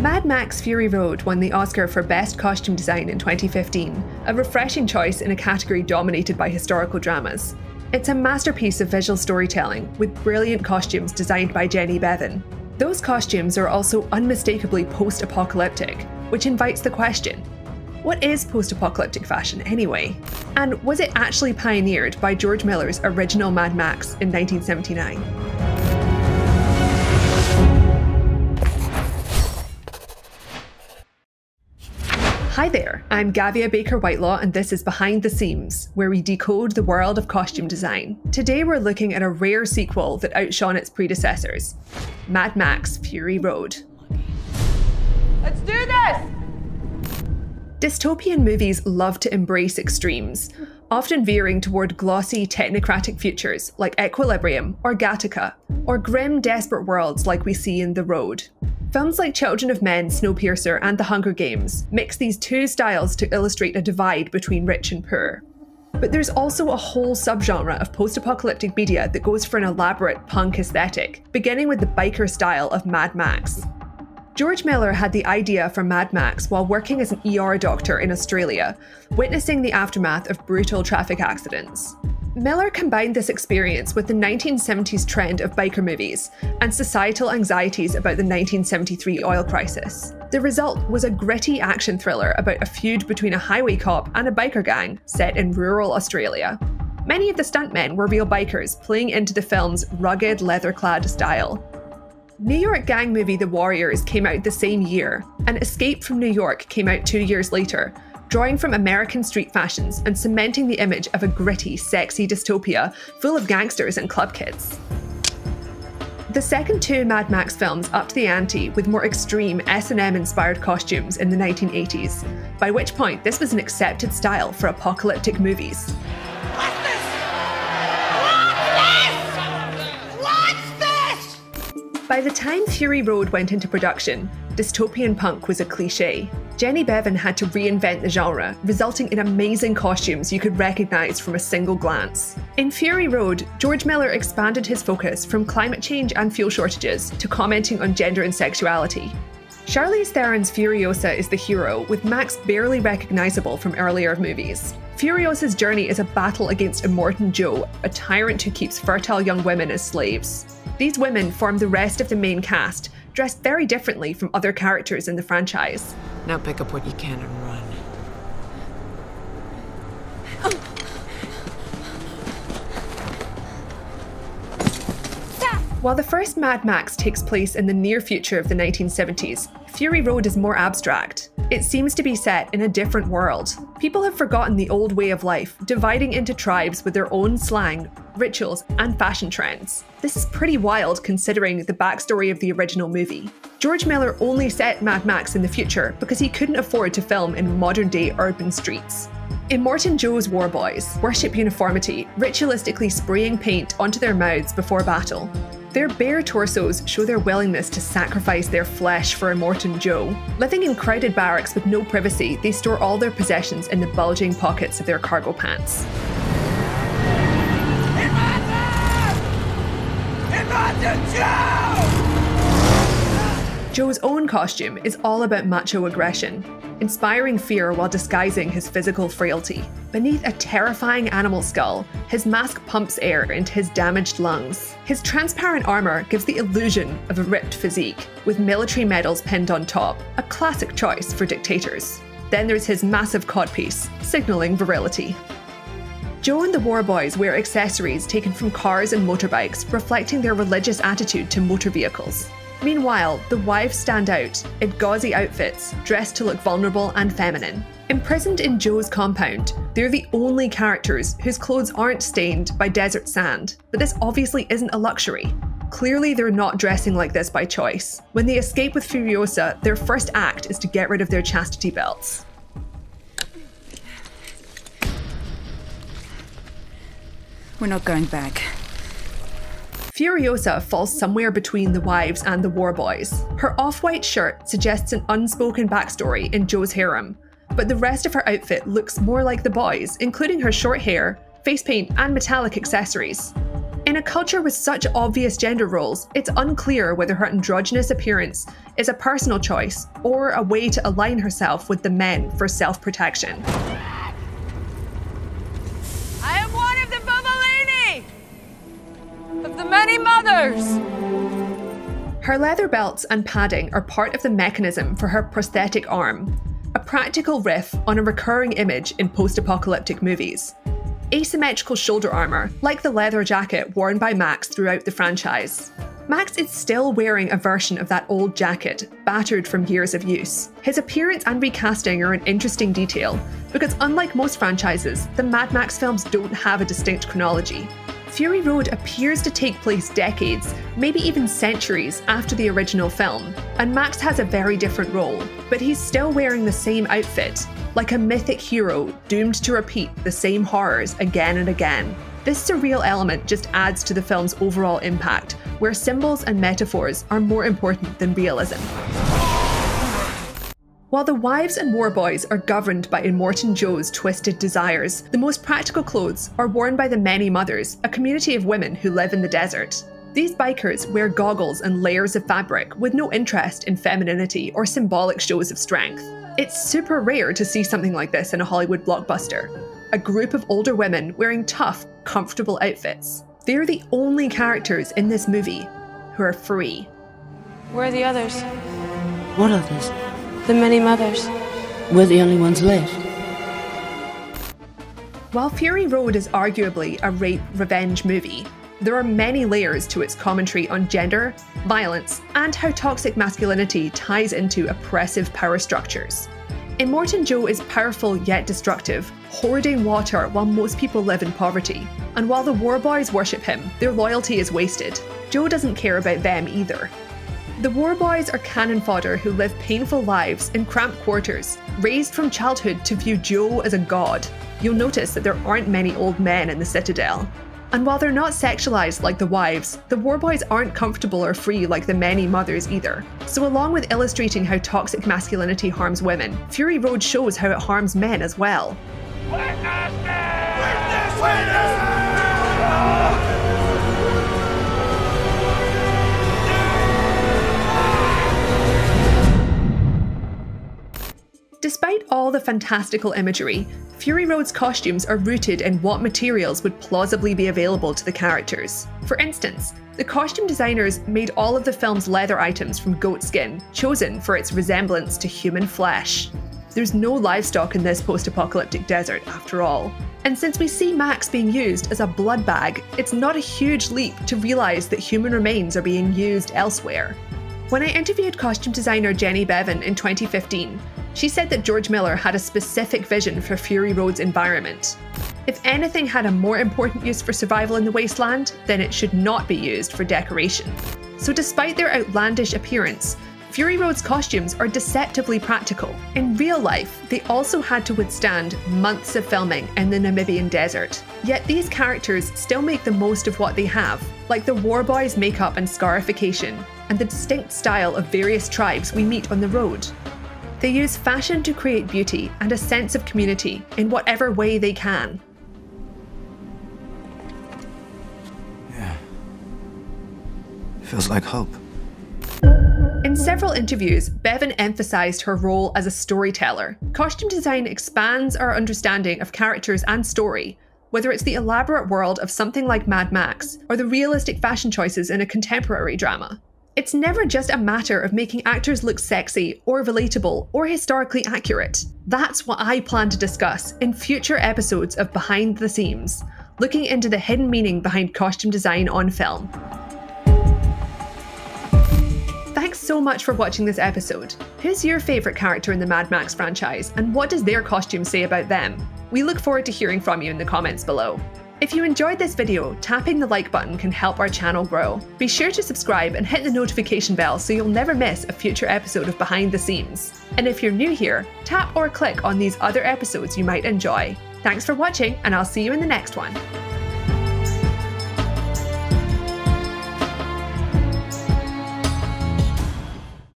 Mad Max Fury Road won the Oscar for Best Costume Design in 2015, a refreshing choice in a category dominated by historical dramas. It's a masterpiece of visual storytelling, with brilliant costumes designed by Jenny Bevan. Those costumes are also unmistakably post-apocalyptic, which invites the question, what is post-apocalyptic fashion anyway? And was it actually pioneered by George Miller's original Mad Max in 1979? Hi there, I'm Gavia Baker-Whitelaw and this is Behind the Seams, where we decode the world of costume design. Today we're looking at a rare sequel that outshone its predecessors, Mad Max Fury Road. Let's do this! Dystopian movies love to embrace extremes, often veering toward glossy, technocratic futures like Equilibrium or Gattaca, or grim, desperate worlds like we see in The Road. Films like Children of Men, Snowpiercer, and The Hunger Games mix these two styles to illustrate a divide between rich and poor. But there's also a whole subgenre of post-apocalyptic media that goes for an elaborate punk aesthetic, beginning with the biker style of Mad Max. George Miller had the idea for Mad Max while working as an ER doctor in Australia, witnessing the aftermath of brutal traffic accidents. Miller combined this experience with the 1970s trend of biker movies and societal anxieties about the 1973 oil crisis. The result was a gritty action thriller about a feud between a highway cop and a biker gang set in rural Australia. Many of the stuntmen were real bikers, playing into the film's rugged, leather-clad style. New York gang movie The Warriors came out the same year, and Escape from New York came out 2 years later, drawing from American street fashions and cementing the image of a gritty, sexy dystopia full of gangsters and club kids. The second two Mad Max films upped the ante with more extreme S&M-inspired costumes in the 1980s, by which point this was an accepted style for apocalyptic movies. By the time Fury Road went into production, dystopian punk was a cliché. Jenny Bevan had to reinvent the genre, resulting in amazing costumes you could recognise from a single glance. In Fury Road, George Miller expanded his focus from climate change and fuel shortages to commenting on gender and sexuality. Charlize Theron's Furiosa is the hero, with Max barely recognisable from earlier movies. Furiosa's journey is a battle against Immortal Joe, a tyrant who keeps fertile young women as slaves. These women form the rest of the main cast, dressed very differently from other characters in the franchise. Now pick up what you can and run. While the first Mad Max takes place in the near future of the 1970s, Fury Road is more abstract. It seems to be set in a different world. People have forgotten the old way of life, dividing into tribes with their own slang, rituals, and fashion trends. This is pretty wild considering the backstory of the original movie. George Miller only set Mad Max in the future because he couldn't afford to film in modern-day urban streets. Immortal Joe's war boys worship uniformity, ritualistically spraying paint onto their mouths before battle. Their bare torsos show their willingness to sacrifice their flesh for Immortal Joe. Living in crowded barracks with no privacy, they store all their possessions in the bulging pockets of their cargo pants. Immortal Joe! Joe's own costume is all about macho aggression, inspiring fear while disguising his physical frailty. Beneath a terrifying animal skull, his mask pumps air into his damaged lungs. His transparent armour gives the illusion of a ripped physique, with military medals pinned on top, a classic choice for dictators. Then there's his massive codpiece, signalling virility. Joe and the War Boys wear accessories taken from cars and motorbikes, reflecting their religious attitude to motor vehicles. Meanwhile, the wives stand out in gauzy outfits, dressed to look vulnerable and feminine. Imprisoned in Joe's compound, they're the only characters whose clothes aren't stained by desert sand, but this obviously isn't a luxury. Clearly they're not dressing like this by choice. When they escape with Furiosa, their first act is to get rid of their chastity belts. We're not going back. Furiosa falls somewhere between the wives and the war boys. Her off-white shirt suggests an unspoken backstory in Joe's harem, but the rest of her outfit looks more like the boys, including her short hair, face paint, and metallic accessories. In a culture with such obvious gender roles, it's unclear whether her androgynous appearance is a personal choice or a way to align herself with the men for self-protection. I am one of the Bubbalini! Of the many mothers! Her leather belts and padding are part of the mechanism for her prosthetic arm, a practical riff on a recurring image in post-apocalyptic movies. Asymmetrical shoulder armour, like the leather jacket worn by Max throughout the franchise. Max is still wearing a version of that old jacket, battered from years of use. His appearance and recasting are an interesting detail, because unlike most franchises, the Mad Max films don't have a distinct chronology. Fury Road appears to take place decades, maybe even centuries after the original film, and Max has a very different role, but he's still wearing the same outfit, like a mythic hero doomed to repeat the same horrors again and again. This surreal element just adds to the film's overall impact, where symbols and metaphors are more important than realism. While the wives and war boys are governed by Immortal Joe's twisted desires, the most practical clothes are worn by the many mothers, a community of women who live in the desert. These bikers wear goggles and layers of fabric with no interest in femininity or symbolic shows of strength. It's super rare to see something like this in a Hollywood blockbuster. A group of older women wearing tough, comfortable outfits. They're the only characters in this movie who are free. Where are the others? What others? The many mothers. We're the only ones left. While Fury Road is arguably a rape revenge movie, there are many layers to its commentary on gender, violence, and how toxic masculinity ties into oppressive power structures. Immortal Joe is powerful yet destructive, hoarding water while most people live in poverty. And while the war boys worship him, their loyalty is wasted. Joe doesn't care about them either. The war boys are cannon fodder who live painful lives in cramped quarters, raised from childhood to view Joe as a god. You'll notice that there aren't many old men in the Citadel. And while they're not sexualized like the wives, the war boys aren't comfortable or free like the many mothers either. So along with illustrating how toxic masculinity harms women, Fury Road shows how it harms men as well. Witness me! Witness! Witness! Despite all the fantastical imagery, Fury Road's costumes are rooted in what materials would plausibly be available to the characters. For instance, the costume designers made all of the film's leather items from goat skin, chosen for its resemblance to human flesh. There's no livestock in this post-apocalyptic desert, after all. And since we see Max being used as a blood bag, it's not a huge leap to realise that human remains are being used elsewhere. When I interviewed costume designer Jenny Bevan in 2015, she said that George Miller had a specific vision for Fury Road's environment. If anything had a more important use for survival in the wasteland, then it should not be used for decoration. So despite their outlandish appearance, Fury Road's costumes are deceptively practical. In real life, they also had to withstand months of filming in the Namibian desert. Yet these characters still make the most of what they have, like the war boys' makeup and scarification, and the distinct style of various tribes we meet on the road. They use fashion to create beauty and a sense of community in whatever way they can. Yeah. Feels like hope. In several interviews, Bevan emphasized her role as a storyteller. Costume design expands our understanding of characters and story, whether it's the elaborate world of something like Mad Max or the realistic fashion choices in a contemporary drama. It's never just a matter of making actors look sexy or relatable or historically accurate. That's what I plan to discuss in future episodes of Behind the Seams, looking into the hidden meaning behind costume design on film. Thanks so much for watching this episode. Who's your favourite character in the Mad Max franchise, and what does their costume say about them? We look forward to hearing from you in the comments below. If you enjoyed this video, tapping the like button can help our channel grow. Be sure to subscribe and hit the notification bell so you'll never miss a future episode of Behind the Seams. And if you're new here, tap or click on these other episodes you might enjoy. Thanks for watching, and I'll see you in the next one.